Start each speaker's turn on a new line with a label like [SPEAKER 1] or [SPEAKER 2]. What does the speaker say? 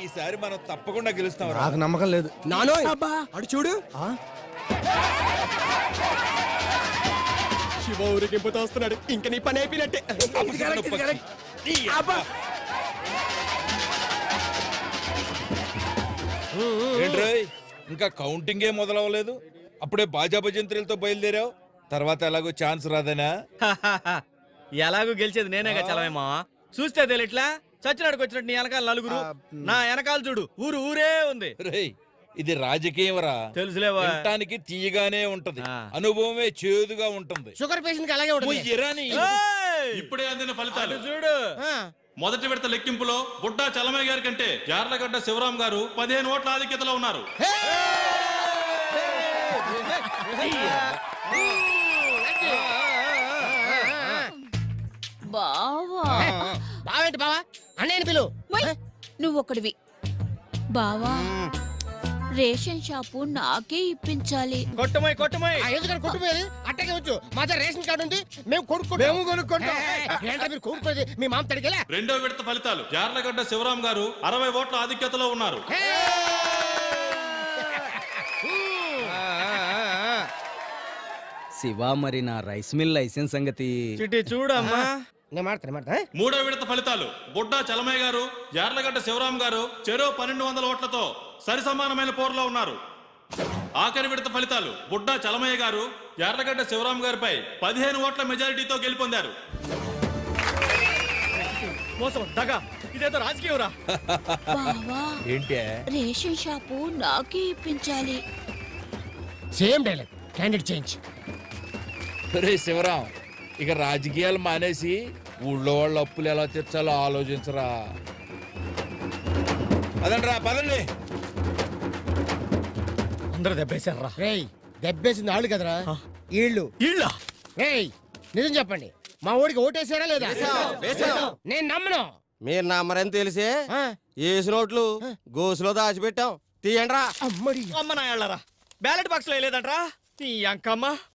[SPEAKER 1] ఈసారి మనం తప్పకుండా గెలుస్తాం.
[SPEAKER 2] నాకు నమ్మకం లేదు.
[SPEAKER 3] నానో అడు చూడు, శివ ఊరికింపుతో వస్తున్నాడు. ఇంక నీ పని అయిపోయినట్టే.
[SPEAKER 1] ఏంట్రోయ్, ఇంకా కౌంటింగే మొదలవ్వలేదు, అప్పుడే బాజా భజంత్రులతో బయలుదేరావు. తర్వాత ఎలాగో ఛాన్స్ రాదనా?
[SPEAKER 4] ఎలాగో గెలిచేది నేనేగా చలవేమా. చూస్తే తెలియట్లా, చచ్చినాడుకు వచ్చినట్టు నీ వెనకాల నలుగురు, నా వెనకాల చూడు ఊరు ఊరే ఉంది.
[SPEAKER 1] రేయ్, ఇది రాజకీయంరా,
[SPEAKER 4] తెలుసులేవా.
[SPEAKER 1] వినటానికి తీయగానే ఉంటది, అనుభవమే చేదుగా ఉంటుంది.
[SPEAKER 3] షుగర్ పేషెంట్ అలాగే ఉంటుంది.
[SPEAKER 5] ఇప్పుడే అందిన ఫలితాలు
[SPEAKER 4] చూడు.
[SPEAKER 5] మొదటి విడత లెక్కింపులో బుడ్డా చలమయ్య గారి కంటే యార్లగడ్డ శివరాం గారు 15 ఓట్ల ఆధిక్యతలో ఉన్నారు.
[SPEAKER 3] బావేంటి బావా, అన్నయ్యని పిలు.
[SPEAKER 6] నువ్వొక్కడివి బావా. రేషన్ షాపు నాకే ఇప్పించాలి.
[SPEAKER 4] కొట్టమోయ్ కొట్టమోయ్.
[SPEAKER 3] ఎందుకంటే కొట్టుపోయేది అట్టగే వచ్చు. మా దగ్గర రేషన్ కార్డు ఉంది, మేము కొనుక్కుంటాం. ఏంటో మీరు కొనుక్కోది, మీ మామ తడిగలే.
[SPEAKER 5] రెండో విడత ఫలితాలు యార్లగడ్డ శివరాం గారు 60 ఓట్ల ఆధిక్యతలో ఉన్నారు.
[SPEAKER 7] శివ, మరి నా రైస్ మిల్ లైసెన్స్ సంగతి
[SPEAKER 4] చిట్టి చూడమ్మా.
[SPEAKER 3] నేను మాడతా.
[SPEAKER 5] మూడో విడత ఫలితాలు బుడ్డా చలమయ్య గారు యార్లగడ్డ శివరాం గారు చెరో 1200 ఓట్లతో సరి సమానమైన పోరులో ఉన్నారు. ఆఖరి విడత ఫలితాలు బుడ్డా చలమయ్య గారు యార్లగడ్డ శివరాం గారిపై 15 ఓట్ల మెజారిటీతో గెలుపొందారు.
[SPEAKER 4] మోసం దగా, ఇదేదో రాజకీయంరా.
[SPEAKER 6] బావా,
[SPEAKER 1] ఏంటి
[SPEAKER 6] రేషన్ షాపు నాకే ఇప్పించాలి.
[SPEAKER 3] Same dialogue, candidate change.
[SPEAKER 1] రే శివరాం, ఇక రాజకీయాలు మానేసి ఊళ్ళో వాళ్ళ అప్పులు ఎలా తీర్చాలో ఆలోచించరా. పదండి రా, పదండి.
[SPEAKER 4] అందరూ దెబ్బేశారా?
[SPEAKER 3] రేయ్, దెబ్బేసింది ఆళ్ళు కదరా, ఈళ్ళు. రేయ్, నిజం చెప్పండి, మా ఊడికి ఓటేసారా లేదా? నేను నమ్మను.
[SPEAKER 8] మీరు నమ్మరని తెలిసే వేసిన ఓట్లు గోసులో దాచిపెట్టాం. తీయండి రా.
[SPEAKER 3] అమ్మడి
[SPEAKER 4] అమ్మ నా వెళ్ళరా, బ్యాలెట్ బాక్స్ లో లేదంట్రా. నీ అంకమ్మ